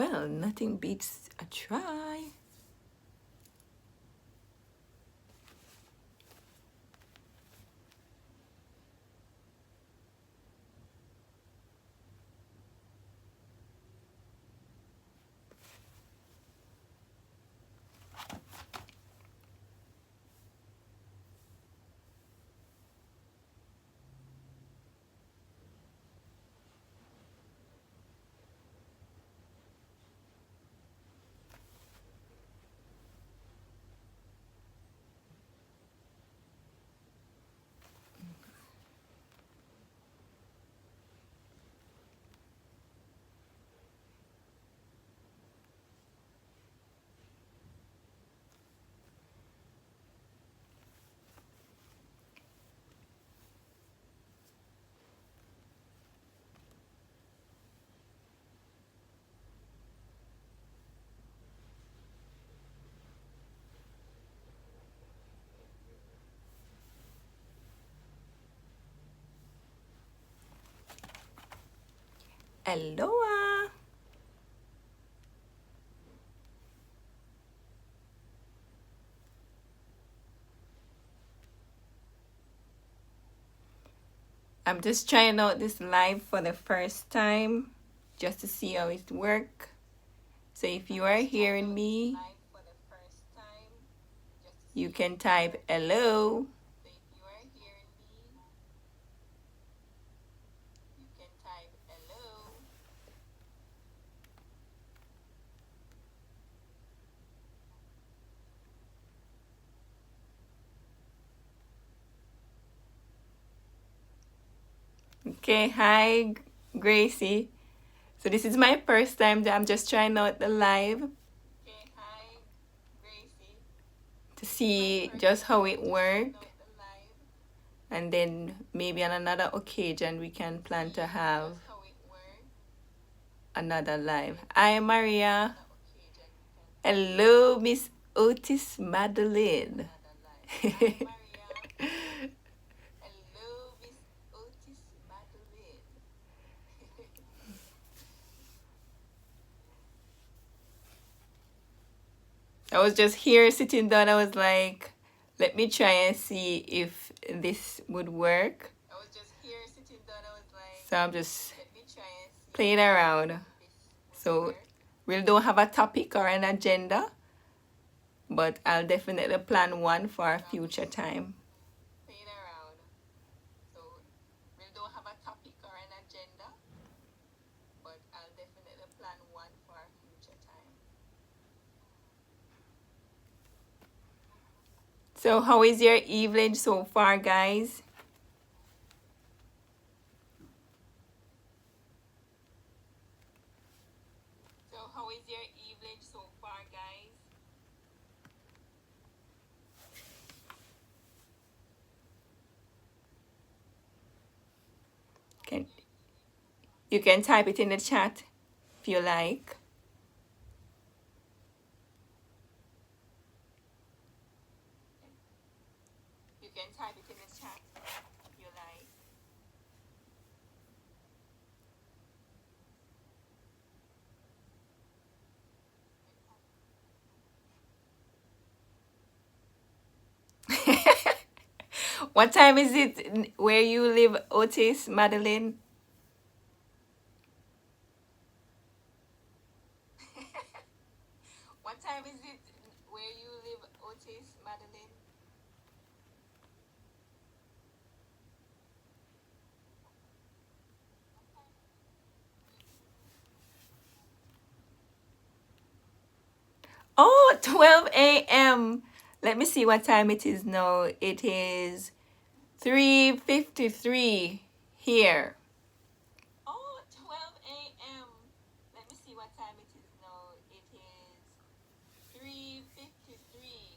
Well, nothing beats a try. Aloha. I'm just trying out this live for the first time just to see how it works. So if you are hearing me, you can type hello. Okay, hi Gracie. So this is my first time that I'm just trying out the live to see just how it works. And then maybe on another occasion we can plan to have another live. Hi Maria. Hello Miss Otis Madeline. I was just here sitting down. I was like, let me try and see if this would work. So I'm just playing around. So we don't have a topic or an agenda, but I'll definitely plan one for a future time. So how is your evening so far, guys? You can type it in the chat if you like. What time is it where you live, Otis, Madeline? What time is it where you live, Otis, Madeline? Oh, 12 a.m. Let me see what time it is now. It is 3:53 here. Oh, 12 a.m. Let me see what time it is now. It is 3:53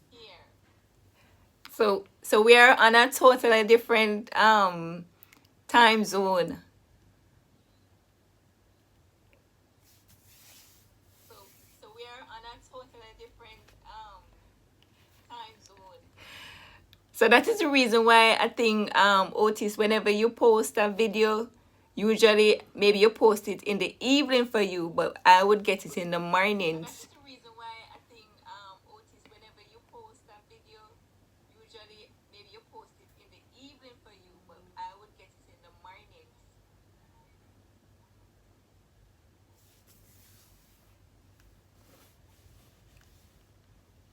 here. So we are on a totally different time zone. So we are on a totally different time zone. So that is the reason why I think Otis, whenever you post a video, Usually, maybe you post it in the evening for you, but I would get it in the mornings. That's the reason why I think, Otis, whenever you post a video, usually maybe you post it in the evening for you, but I would get it in the mornings.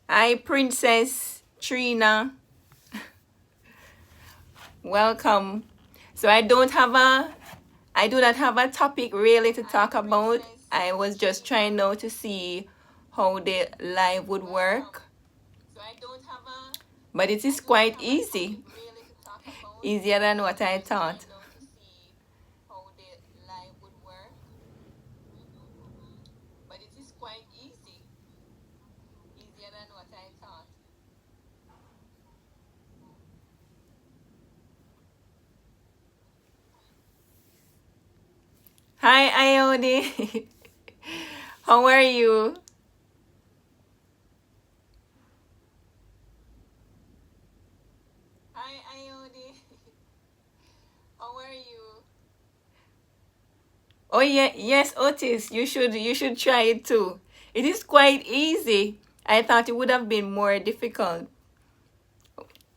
Hi, Princess Trina. Welcome. So I do not have a topic really to talk about. I was just trying now to see how the live would work. But it is quite easy. Easier than what I thought. But it is quite easy. Easier than what I thought. Hi, Ione. How are you? Hi, Ione. How are you? Oh yeah, yes, Otis. You should try it too. It is quite easy. I thought it would have been more difficult.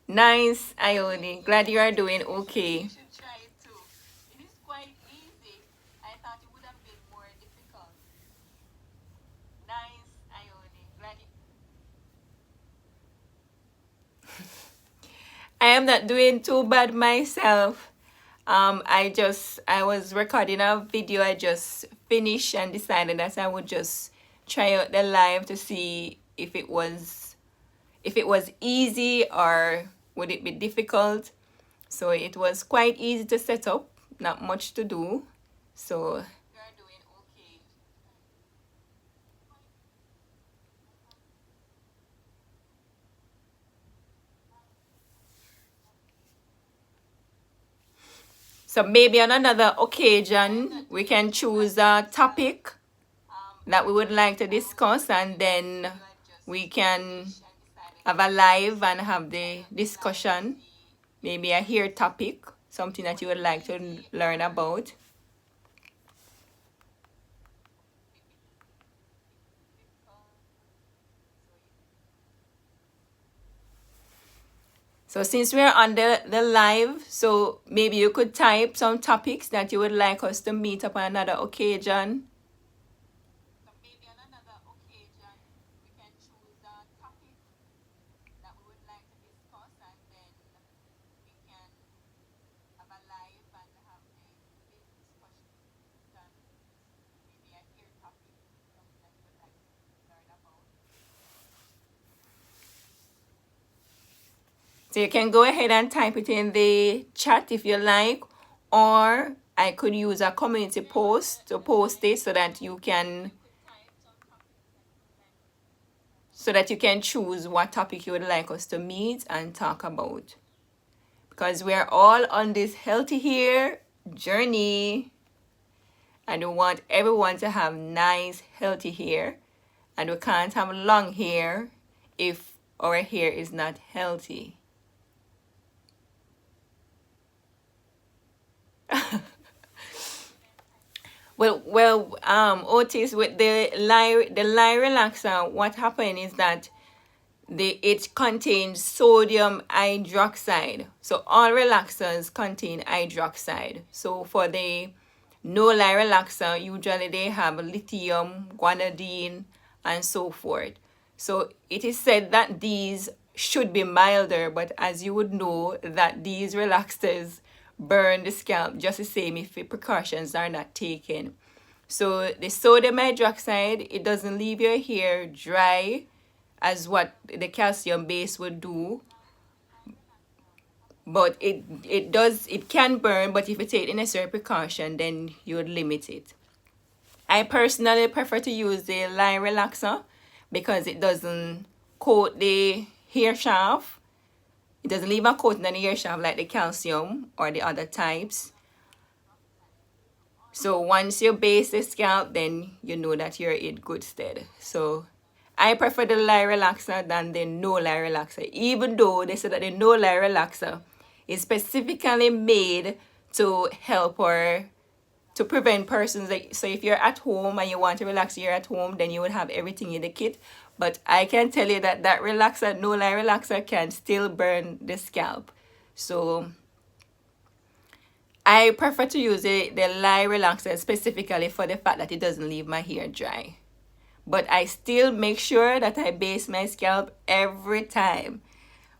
Nice, Ione. Glad you are doing okay. You should try it too. It is quite easy. I thought it would have been more difficult. Nice, Ione. Glad you... I am not doing too bad myself. I was recording a video I just finished and decided that I would just try out the live to see if it was easy or would it be difficult. So it was quite easy to set up, not much to do. So you're doing okay. So maybe on another occasion we can choose a topic that we would like to discuss, and then we can have a live and have the discussion. Maybe a here topic, something that you would like to learn about. So since we're on the live, so maybe you could type some topics that you would like us to meet up on another occasion. So maybe on another occasion, we can choose a topic that we would like to discuss, and then we can have a live and have the discussion. Maybe a here topic, something that you would like to learn about. So you can go ahead and type it in the chat if you like, or I could use a community post to post it so that you can choose what topic you would like us to meet and talk about. Because we are all on this healthy hair journey, and we want everyone to have nice healthy hair, and we can't have long hair if our hair is not healthy. Otis, with the lie relaxer, what happened is that it contains sodium hydroxide. So all relaxers contain hydroxide. So for the no lie relaxer, usually they have lithium, guanidine, and so forth. So it is said that these should be milder, but as you would know, that these relaxers burn the scalp just the same if the precautions are not taken. So the sodium hydroxide, it doesn't leave your hair dry as what the calcium base would do, but it can burn, but if you take the necessary precaution, then you would limit it. I personally prefer to use the line relaxer because it doesn't coat the hair shaft. It doesn't leave a coating on the hair shaft like the calcium or the other types. So once you base the scalp, then you know that you're in good stead. So I prefer the lie relaxer than the no lie relaxer, even though they said that the no lie relaxer is specifically made to help our to prevent persons like, so if you're at home and you want to relax, you're at home, then you would have everything in the kit. But I can tell you that that relaxer, no lie relaxer, can still burn the scalp. So I prefer to use the lie relaxer specifically for the fact that it doesn't leave my hair dry. But I still make sure that I base my scalp every time.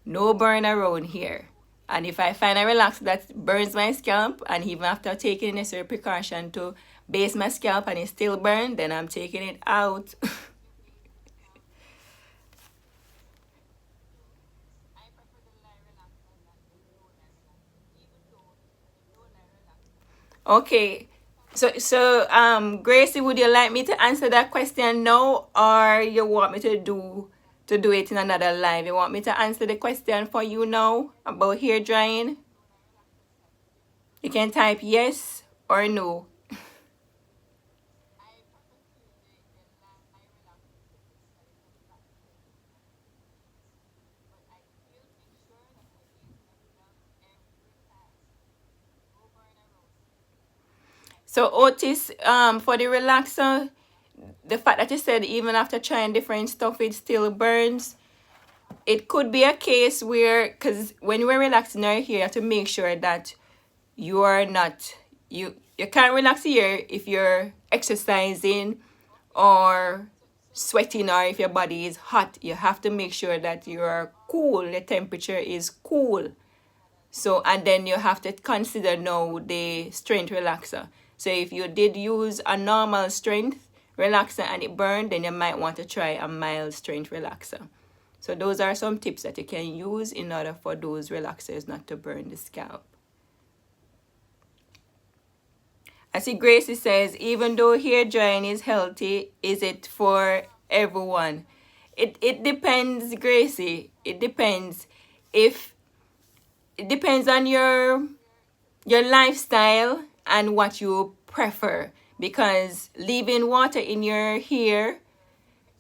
No burn around here. And if I find a relaxer that burns my scalp, and even after taking necessary precaution to base my scalp and it still burns, then I'm taking it out. Okay. Gracie, would you like me to answer that question now, or you want me to do it in another live? You want me to answer the question for you now about hair drying? You can type yes or no. So Otis, for the relaxer, the fact that you said even after trying different stuff, it still burns. It could be a case where, because when you're relaxing your hair, you have to make sure that you are not, you can't relax here if you're exercising or sweating, or if your body is hot. You have to make sure that you're cool, the temperature is cool. So, and then you have to consider now the strength relaxer. So if you did use a normal strength relaxer and it burned, then you might want to try a mild strength relaxer. So those are some tips that you can use in order for those relaxers not to burn the scalp. I see Gracie says, even though hair drying is healthy, is it for everyone? It depends, Gracie. It depends. If it depends on your lifestyle and what you prefer, because leaving water in your hair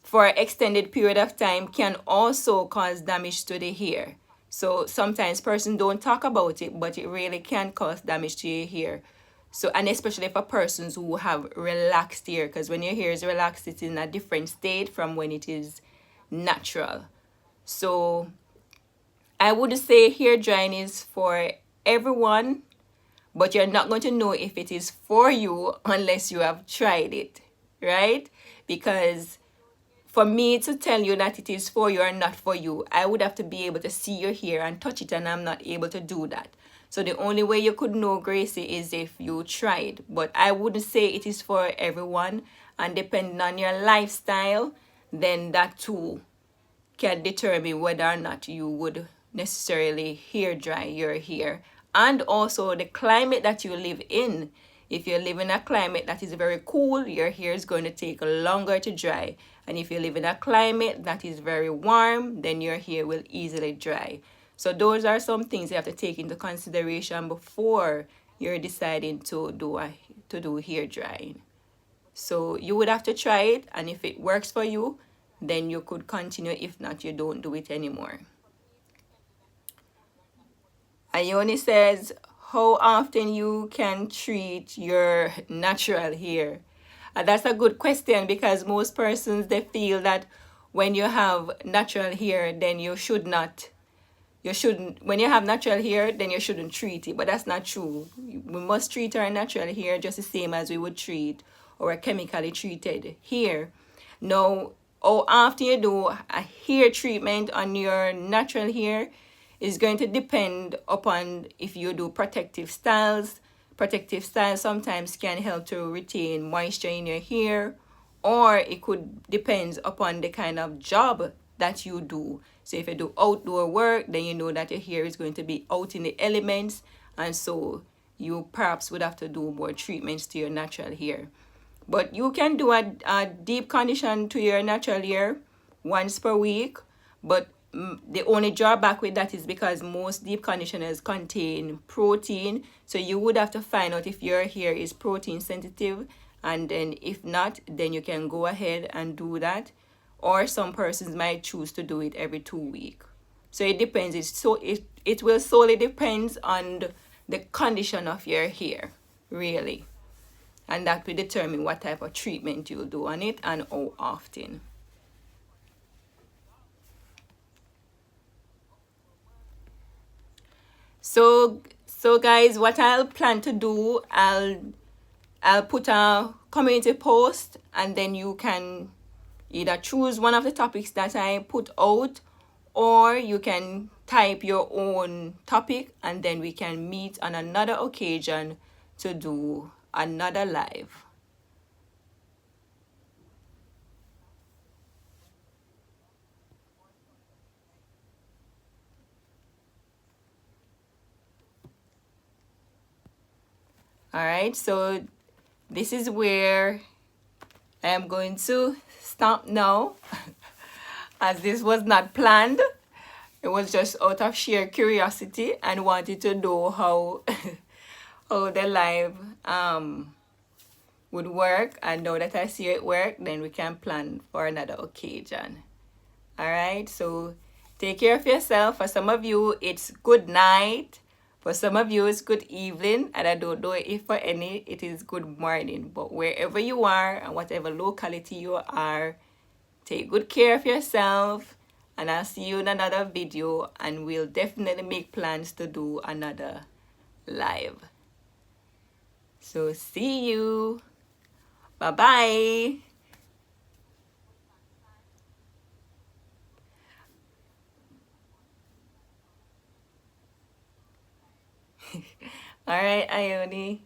for an extended period of time can also cause damage to the hair. So sometimes persons don't talk about it, but it really can cause damage to your hair. So, and especially for persons who have relaxed hair, because when your hair is relaxed, it's in a different state from when it is natural. So I would say hair drying is for everyone, but you're not going to know if it is for you unless you have tried it, right? Because for me to tell you that it is for you or not for you, I would have to be able to see your hair and touch it, and I'm not able to do that. So the only way you could know, Gracie, is if you tried. But I wouldn't say it is for everyone, and depending on your lifestyle, then that too can determine whether or not you would necessarily hair dry your hair. And also the climate that you live in. If you live in a climate that is very cool, your hair is going to take longer to dry. And if you live in a climate that is very warm, then your hair will easily dry. So those are some things you have to take into consideration before you're deciding to do hair drying. So you would have to try it, and if it works for you, then you could continue. If not, you don't do it anymore. Ione says, how often you can treat your natural hair? That's a good question, because most persons, they feel that when you have natural hair, then you shouldn't, when you have natural hair, then you shouldn't treat it. But that's not true. We must treat our natural hair just the same as we would treat our chemically treated hair. Now, how often you do a hair treatment on your natural hair is going to depend upon if you do protective styles. Protective styles sometimes can help to retain moisture in your hair, or it could depend upon the kind of job that you do. So if you do outdoor work, then you know that your hair is going to be out in the elements, and so you perhaps would have to do more treatments to your natural hair. But you can do a deep condition to your natural hair once per week. But the only drawback with that is because most deep conditioners contain protein. So you would have to find out if your hair is protein sensitive. And then if not, then you can go ahead and do that. Or some persons might choose to do it every 2 weeks. So it depends. It will solely depends on the condition of your hair, really. And that will determine what type of treatment you'll do on it and how often. So guys, what I'll plan to do, I'll put a community post, and then you can either choose one of the topics that I put out, or you can type your own topic, and then we can meet on another occasion to do another live. All right, so this is where I am going to stop now, as this was not planned. It was just out of sheer curiosity and wanted to know how how the live would work. And now that I see it work, then we can plan for another occasion. All right, so take care of yourself. For some of you, it's good night. For some of you, it's good evening. And I don't know if for any, it is good morning. But wherever you are and whatever locality you are, take good care of yourself. And I'll see you in another video. And we'll definitely make plans to do another live. So see you. Bye-bye. All right, Ione.